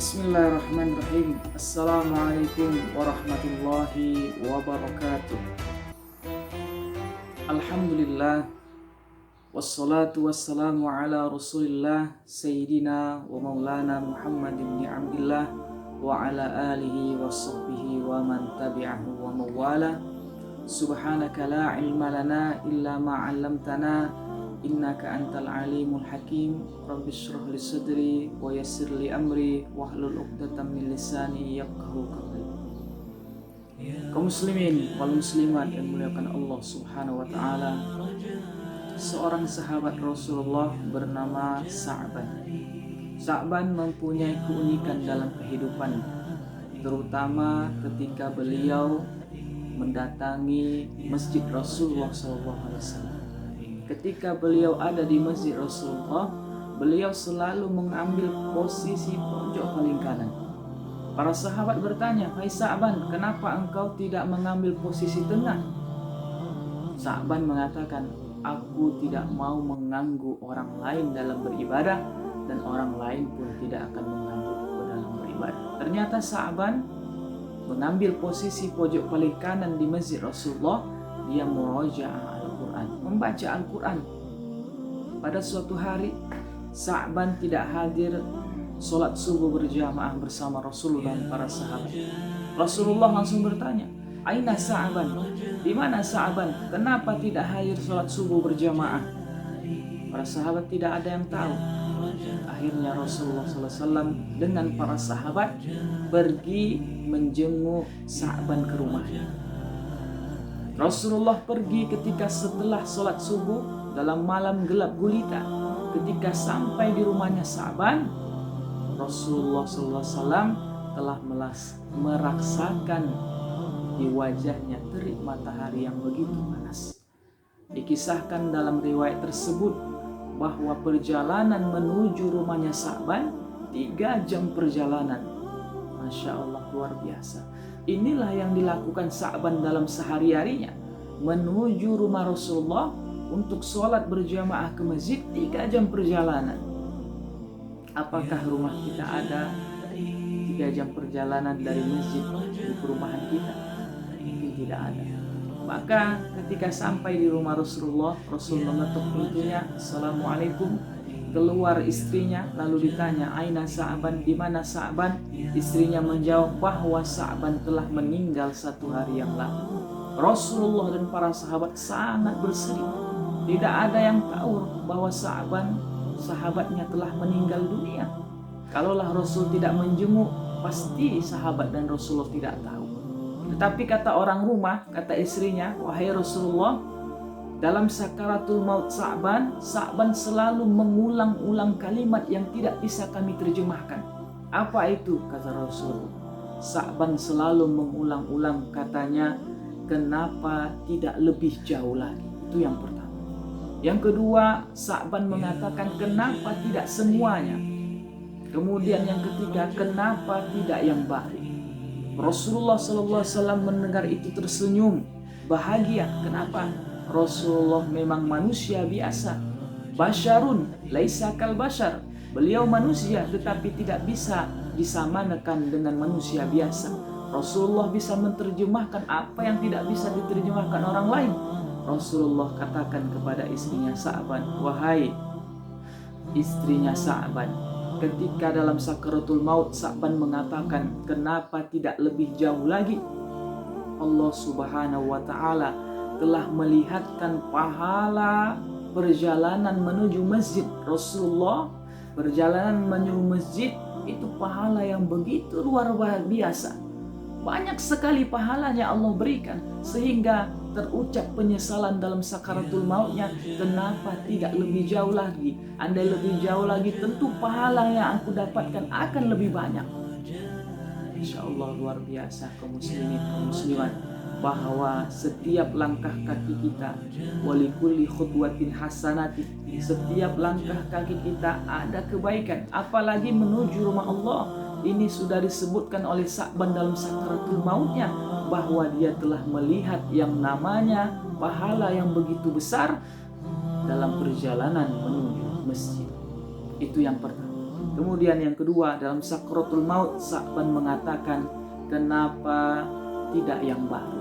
Bismillahirrahmanirrahim. Assalamualaikum warahmatullahi wabarakatuh. Alhamdulillah. Wassalatu wassalamu ala rasulillah Sayyidina wa maulana Muhammad ibn Abdillah wa ala alihi wa sahbihi wa man tabi'ahu wa mawala. Subhanaka la ilma lana illa ma 'allamtana innaka antal alimul hakim. Rabbi shrah li sadri wa yassir li amri wahlul 'uqdatam min lisani yafqahu qawli. Kaum muslimin wal muslimat yang dimuliakan Allah Subhanahu wa taala, seorang sahabat Rasulullah bernama Sa'ban. Sa'ban mempunyai keunikan dalam kehidupan, terutama ketika beliau mendatangi Masjid Rasulullah SAW. Ketika beliau ada di Masjid Rasulullah, beliau selalu mengambil posisi pojok paling kanan. Para sahabat bertanya, "Hai Sa'ban, kenapa engkau tidak mengambil posisi tengah?" Sa'ban mengatakan, "Aku tidak mau mengganggu orang lain dalam beribadah, dan orang lain pun tidak akan menggangguku dalam beribadah." Ternyata Sa'ban mengambil posisi pojok paling kanan di Masjid Rasulullah. Dia murajaah Al-Quran, membaca Al-Quran. Pada suatu hari, Sa'ban tidak hadir sholat subuh berjamaah bersama Rasulullah dan para sahabat. Rasulullah langsung bertanya, "Aina Sa'ban? Di mana Sa'ban? Kenapa tidak hadir sholat subuh berjamaah?" Para sahabat tidak ada yang tahu. Akhirnya Rasulullah SAW dengan para sahabat pergi menjenguk Sa'ban ke rumahnya. Rasulullah pergi ketika setelah sholat subuh dalam malam gelap gulita. Ketika sampai di rumahnya Sa'ban, Rasulullah SAW telah merasakan di wajahnya terik matahari yang begitu panas. Dikisahkan dalam riwayat tersebut bahwa perjalanan menuju rumahnya Sa'ban 3 jam perjalanan. Masya Allah, luar biasa. Inilah yang dilakukan Sa'ban dalam sehari-harinya, menuju rumah Rasulullah untuk sholat berjamaah ke masjid 3 jam perjalanan. Apakah rumah kita ada 3 jam perjalanan dari masjid di perumahan kita? Mungkin tidak ada. Maka ketika sampai di rumah Rasulullah, Rasul mengetuk pintunya, "Assalamualaikum." Keluar istrinya, lalu ditanya, "Aina Sa'ban? Di mana Sa'ban?" Istrinya menjawab bahwa Sa'ban telah meninggal 1 hari yang lalu. Rasulullah dan para sahabat sangat bersedih. Tidak ada yang tahu bahwa Sa'ban sahabatnya telah meninggal dunia. Kalaulah Rasul tidak menjenguk, pasti sahabat dan Rasulullah tidak tahu. Tetapi kata orang rumah, kata istrinya, "Wahai Rasulullah, dalam sakaratul maut Sa'ban selalu mengulang-ulang kalimat yang tidak bisa kami terjemahkan." "Apa itu?" kata Rasul. Sa'ban selalu mengulang-ulang, katanya, "Kenapa tidak lebih jauh lagi?" Itu yang pertama. Yang kedua, Sa'ban mengatakan, "Kenapa tidak semuanya?" Kemudian yang ketiga, "Kenapa tidak yang baru?" Rasulullah SAW mendengar itu tersenyum, bahagia. Kenapa? Rasulullah memang manusia biasa. Basyarun laisa kal basyar. Beliau manusia tetapi tidak bisa disamakan dengan manusia biasa. Rasulullah bisa menerjemahkan apa yang tidak bisa diterjemahkan orang lain. Rasulullah katakan kepada istrinya Sa'ban, "Wahai istrinya Sa'ban." Ketika dalam sakaratul maut, Sa'ban mengatakan, "Kenapa tidak lebih jauh lagi?" Allah Subhanahu wa ta'ala telah melihatkan pahala perjalanan menuju masjid Rasulullah. Perjalanan menuju masjid itu pahala yang begitu luar biasa. Banyak sekali pahalanya Allah berikan, sehingga terucap penyesalan dalam sakaratul mautnya, "Kenapa tidak lebih jauh lagi? Andai lebih jauh lagi, tentu pahala yang aku dapatkan akan lebih banyak." Insya Allah luar biasa kaum muslimin, kaum muslimat, bahwa setiap langkah kaki kita, walikulli khutwatin hasanati, setiap langkah kaki kita ada kebaikan, apalagi menuju rumah Allah. Ini sudah disebutkan oleh Sa'ban dalam sakaratul mautnya, bahwa dia telah melihat yang namanya pahala yang begitu besar dalam perjalanan menuju masjid. Itu yang pertama. Kemudian yang kedua, dalam sakratul maut Sa'ban mengatakan, kenapa tidak yang baru?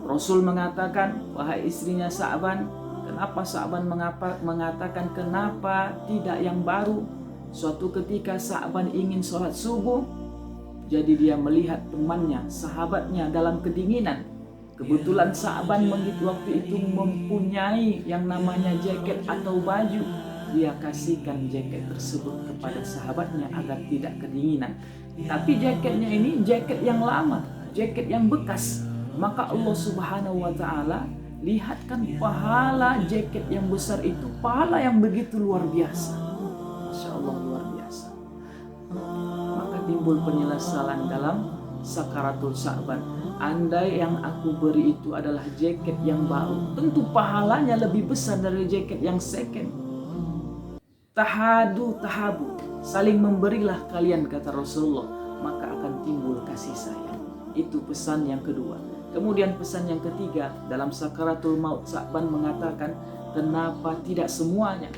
Rasul mengatakan, wahai istrinya Sa'ban, kenapa Sa'ban mengatakan kenapa tidak yang baru? Suatu ketika Sa'ban ingin sholat subuh, jadi dia melihat temannya, sahabatnya dalam kedinginan. Kebetulan Sa'ban waktu itu mempunyai yang namanya jaket atau baju. Dia kasihkan jaket tersebut kepada sahabatnya agar tidak kedinginan. Tapi jaketnya ini jaket yang lama, jaket yang bekas. Maka Allah Subhanahu wa Ta'ala lihatkan pahala jaket yang besar itu, pahala yang begitu luar biasa. Masya Allah, luar biasa. Maka timbul penyesalan dalam sakaratul Sa'ban. Andai yang aku beri itu adalah jaket yang baru, tentu pahalanya lebih besar dari jaket yang second. Tahabu, saling memberilah kalian, kata Rasulullah, maka akan timbul kasih sayang. Itu pesan yang kedua. Kemudian pesan yang ketiga, dalam sakaratul maut Sa'ban mengatakan, kenapa tidak semuanya?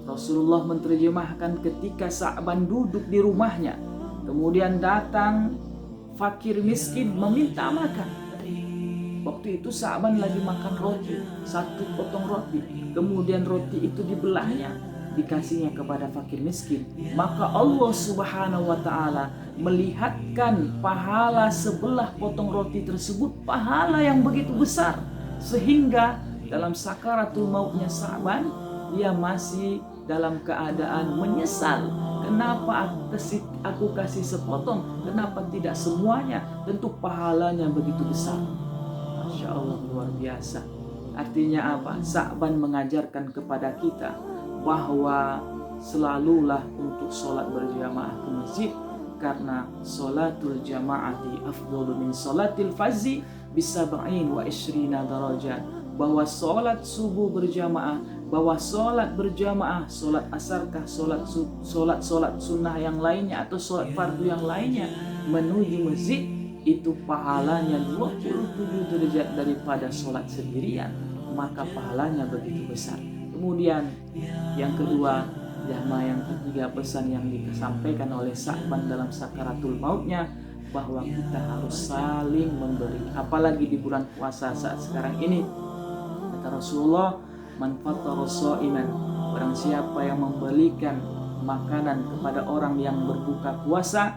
Rasulullah menerjemahkan ketika Sa'ban duduk di rumahnya, kemudian datang fakir miskin meminta makan. Waktu itu Sa'ban lagi makan roti, satu potong roti, kemudian roti itu dibelahnya, dikasihnya kepada fakir miskin. Maka Allah Subhanahu wa Ta'ala melihatkan pahala sebelah potong roti tersebut, pahala yang begitu besar, sehingga dalam sakaratul mautnya Sa'ban, dia masih dalam keadaan menyesal. Kenapa aku kasih sepotong, kenapa tidak semuanya? Tentu pahalanya begitu besar. Masya Allah, luar biasa. Artinya apa? Sa'ban mengajarkan kepada kita bahwa selalulah untuk sholat berjamaah ke masjid, karena sholatul jamaati afdalu min sholatil fazi bisab'in wa ishrina darajat. Bahwa sholat subuh berjamaah, bahwa sholat berjamaah, sholat asarkah, sholat sunnah yang lainnya atau sholat fardu yang lainnya menuju masjid, itu pahalanya 27 derajat daripada sholat sendirian. Maka pahalanya begitu besar. Kemudian yang kedua, yang ketiga, pesan yang disampaikan oleh Sa'ban dalam sakaratul mautnya, bahwa kita harus saling memberi. Apalagi di bulan puasa saat sekarang ini, kata Rasulullah, man fattara sha'iman, barang siapa yang memberikan makanan kepada orang yang berbuka puasa,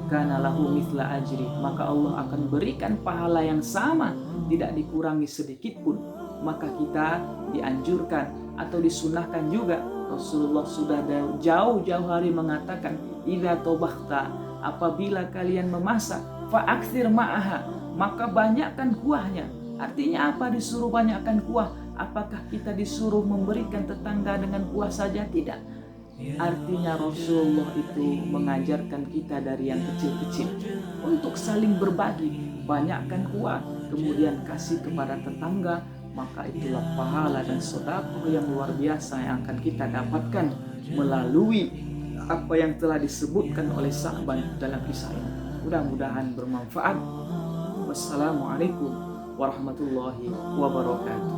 kana lahu mithla ajri, maka Allah akan berikan pahala yang sama, tidak dikurangi sedikit pun. Maka kita dianjurkan atau disunahkan juga, Rasulullah sudah jauh-jauh hari mengatakan, idza tobakhta, apabila kalian memasak, fa'aktsir ma'aha, maka banyakkan kuahnya. Artinya apa disuruh banyakkan kuah? Apakah kita disuruh memberikan tetangga dengan kuah saja? Tidak. Artinya Rasulullah itu mengajarkan kita dari yang kecil-kecil untuk saling berbagi. Banyakkan kuah, kemudian kasih kepada tetangga, maka itulah pahala dan sedekah yang luar biasa yang akan kita dapatkan melalui apa yang telah disebutkan oleh Sa'ban dalam kisah ini. Mudah-mudahan bermanfaat. Wassalamualaikum warahmatullahi wabarakatuh.